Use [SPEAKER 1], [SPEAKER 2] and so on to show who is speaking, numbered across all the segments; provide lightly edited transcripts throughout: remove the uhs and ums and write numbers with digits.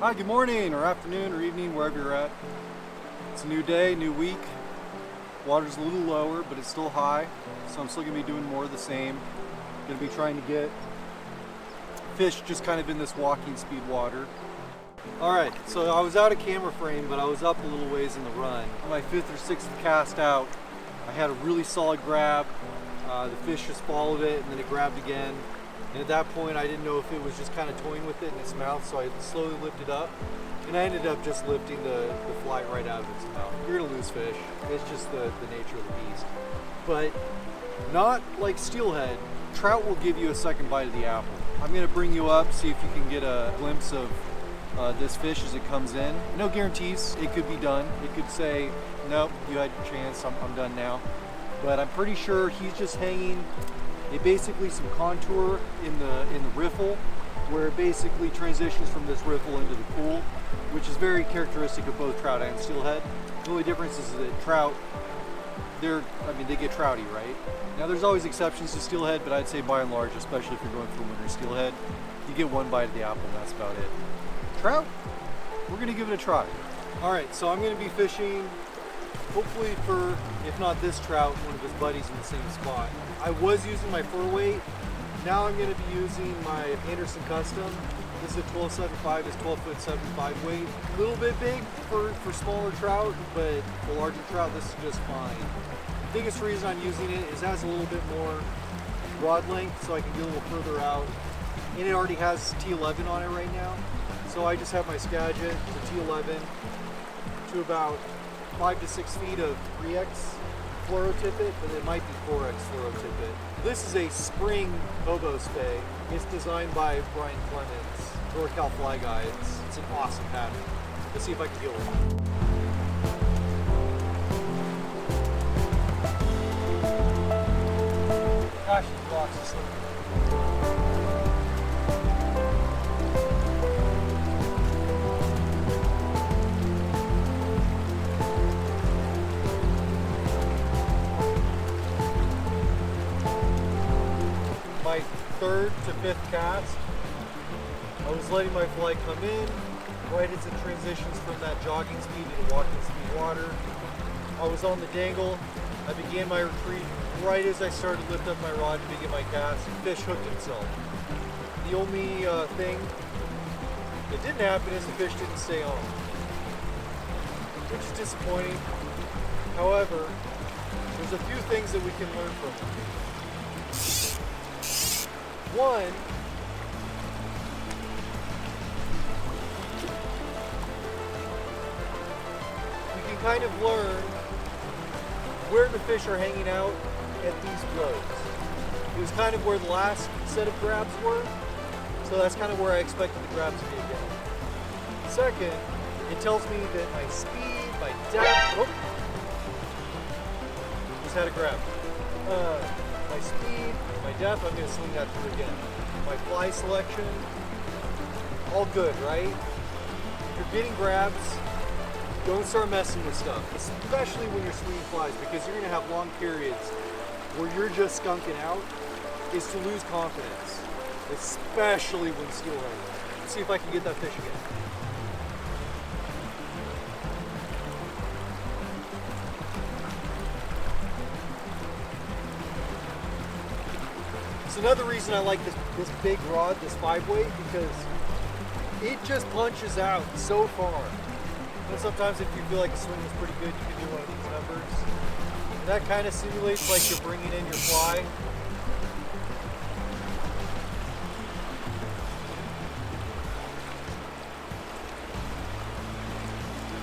[SPEAKER 1] Hi, good morning or afternoon or evening, wherever you're at. It's a new day, new week. Water's a little lower, but it's still high, so I'm still gonna be doing more of the same. Gonna be trying to get fish just kind of in this walking speed water. All right, so I was out of camera frame, but I was up a little ways in the run. My fifth or sixth cast out, I had a really solid grab. The fish just followed it, and then it grabbed again. And at that point, I didn't know if it was just kind of toying with it in its mouth, so I slowly lifted up. And I ended up just lifting the fly right out of its mouth. You're gonna lose fish. It's just the nature of the beast. But not like steelhead. Trout will give you a second bite of the apple. I'm gonna bring you up, see if you can get a glimpse of this fish as it comes in. No guarantees, it could be done. It could say, nope, you had your chance, I'm done now. But I'm pretty sure he's just hanging basically some contour in the riffle, where it basically transitions from this riffle into the pool, which is very characteristic of both trout and steelhead. The only difference is that trout, they get trouty, right? Now there's always exceptions to steelhead, but I'd say by and large, especially if you're going for winter steelhead, you get one bite of the apple and that's about it. Trout, we're gonna give it a try. All right, so I'm gonna be fishing hopefully for, if not this trout, one of his buddies in the same spot. I was using my 4-weight. Now I'm going to be using my Anderson Custom. This is a 12.75, it's 12'7" weight. A little bit big for smaller trout, but for larger trout, this is just fine. The biggest reason I'm using it is it has a little bit more rod length, so I can get a little further out. And it already has T11 on it right now. So I just have my Skagit to T11 to about 5 to 6 feet of 3X fluoro tippet, but it might be 4X fluoro tippet. This is a spring hobo spey. It's designed by Brian Clemens, NorCal Fly Guy. It's an awesome pattern. Let's see if I can deal with it. Gosh, these rocks are slippery. My third to fifth cast, I was letting my fly come in right as it transitions from that jogging speed to walking speed water. I was on the dangle. I began my retreat right as I started to lift up my rod to begin my cast. The fish hooked himself. The only thing that didn't happen is the fish didn't stay on, which is disappointing. However, there's a few things that we can learn from it. One, we can kind of learn where the fish are hanging out at these flows. It was kind of where the last set of grabs were, so that's kind of where I expected the grabs to be again. Second, it tells me that my speed, my depth, just had a grab. My speed, my depth, I'm going to swing that through again. My fly selection, all good, right? If you're getting grabs, don't start messing with stuff, especially when you're swinging flies, because you're going to have long periods where you're just skunking out, is to lose confidence, especially when steelhead. Let's see if I can get that fish again. It's another reason I like this big rod, this 5-weight, because it just punches out so far. And sometimes if you feel like the swing is pretty good, you can do one of these numbers. And that kind of simulates like you're bringing in your fly.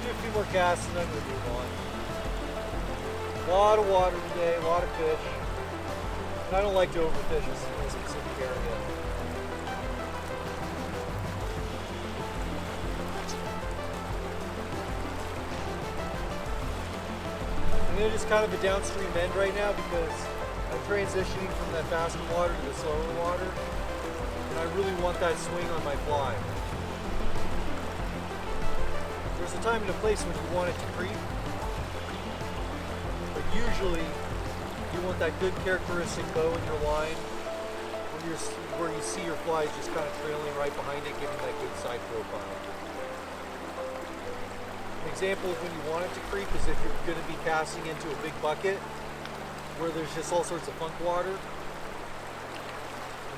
[SPEAKER 1] Do a few more casts and then we'll move on. A lot of water today, a lot of fish. And I don't like to overfish in a specific area. I'm in just kind of a downstream bend right now because I'm transitioning from that faster water to the slower water. And I really want that swing on my fly. There's a time and a place when you want it to creep. But usually, you want that good characteristic bow in your line where you see your flies just kind of trailing right behind it, giving that good side profile. An example of when you want it to creep is if you're going to be casting into a big bucket where there's just all sorts of funk water, and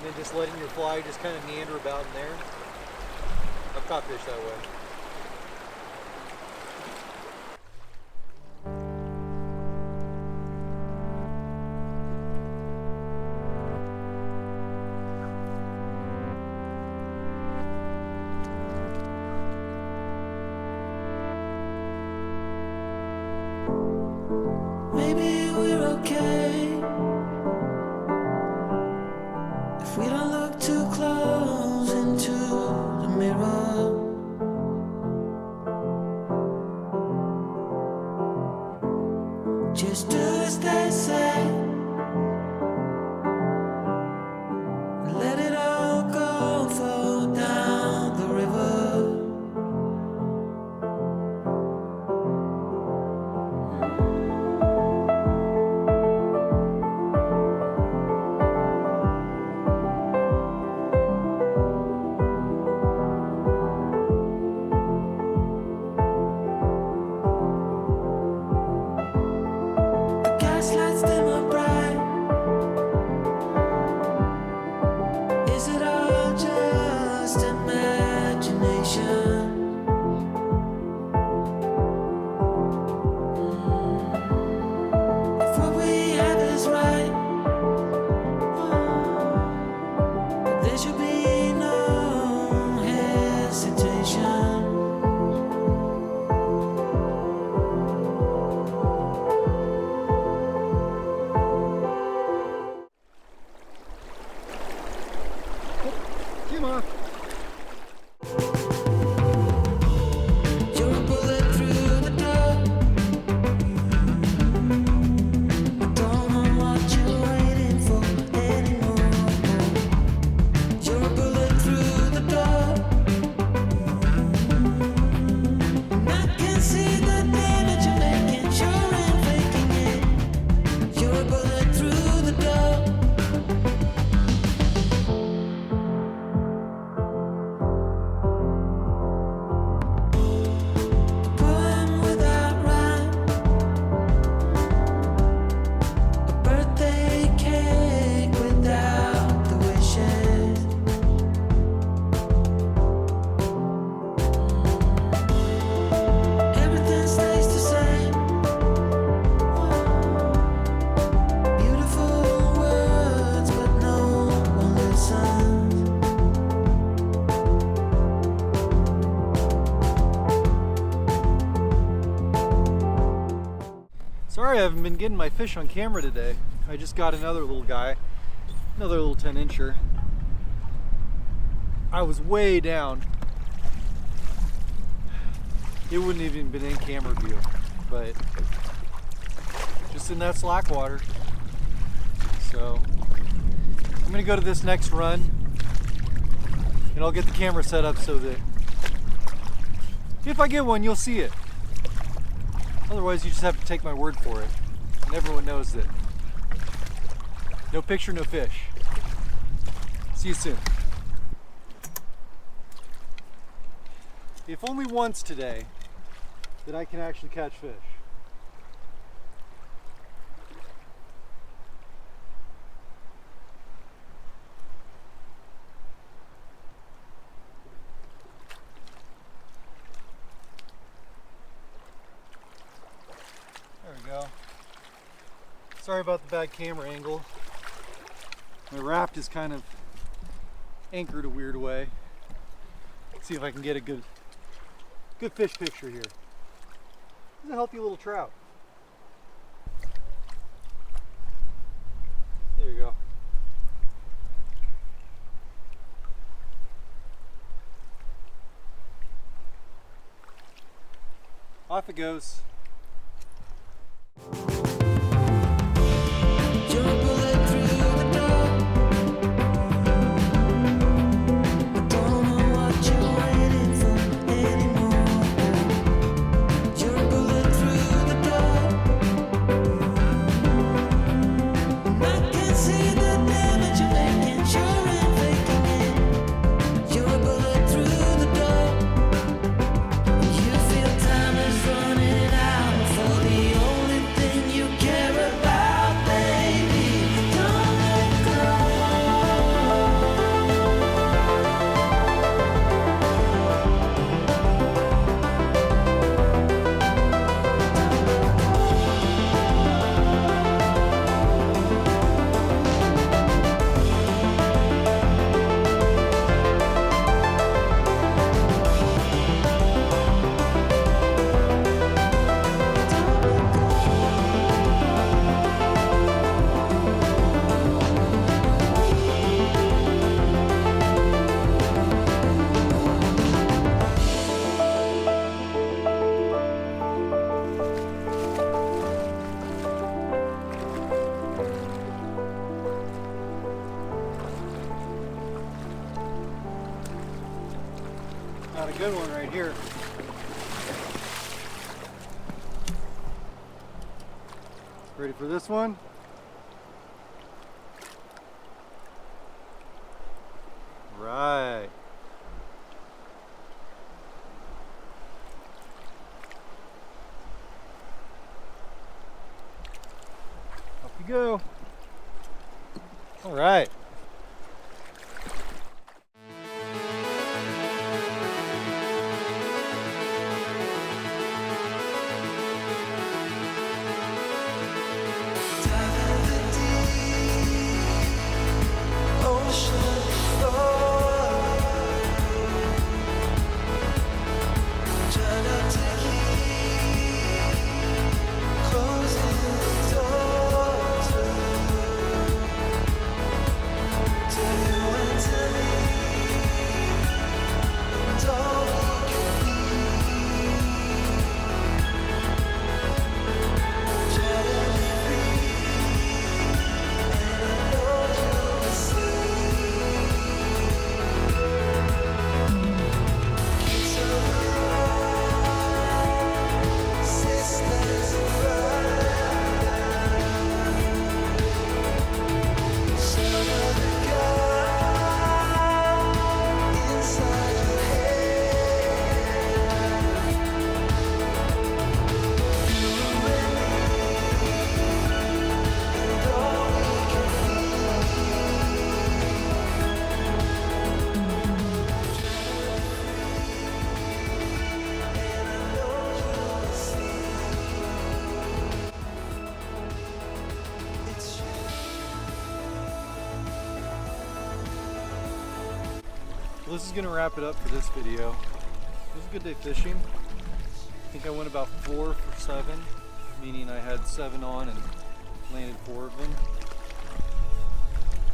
[SPEAKER 1] then just letting your fly just kind of meander about in there. I've caught fish that way.
[SPEAKER 2] Maybe we're okay if we don't look too close into the mirror. Just do as they say and let it all go, flow down the river. Gaslights dimmer bright. Is it all just imagination? If what we have is right, there should be no hesitation.
[SPEAKER 1] Come on.
[SPEAKER 2] You're a bullet through the door. I don't know what you're waiting for anymore. You're a bullet through the door. And I can see the damage you're making. Sure ain't faking it. You're a bullet through the door. Poem without rhyme, a birthday cake without the wishes. Everything stays the same. Beautiful words, but no one listens.
[SPEAKER 1] Sorry I haven't been getting my fish on camera today. I just got another little guy, another little 10-incher. I was way down. It wouldn't have even been in camera view, but just in that slack water. So I'm gonna go to this next run and I'll get the camera set up so that if I get one, you'll see it. Otherwise, you just have to take my word for it. And everyone knows that no picture, no fish. See you soon. If only once today that I can actually catch fish. There we go. Sorry about the bad camera angle. My raft is kind of anchored a weird way. Let's see if I can get a good fish picture here. This is a healthy little trout. There you go. Off it goes.
[SPEAKER 2] You're a bullet through the door. I don't know what you're waiting for anymore. You're a bullet through the door. And I can see the damage you're making. Sure ain't faking it. You're a bullet through the door. You feel time is
[SPEAKER 1] Not a good one right here. Ready for this one? Right. Up you go. All right. Well, this is going to wrap it up for this video. It was a good day fishing. I think I went about 4 for 7, meaning I had 7 on and landed 4 of them.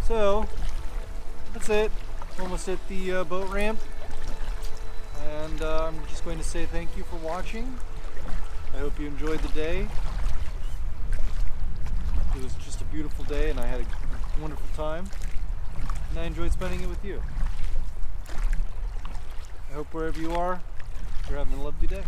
[SPEAKER 1] So, that's it. Almost at the boat ramp. And I'm just going to say thank you for watching. I hope you enjoyed the day. It was just a beautiful day and I had a wonderful time. And I enjoyed spending it with you. I hope wherever you are, you're having a lovely day.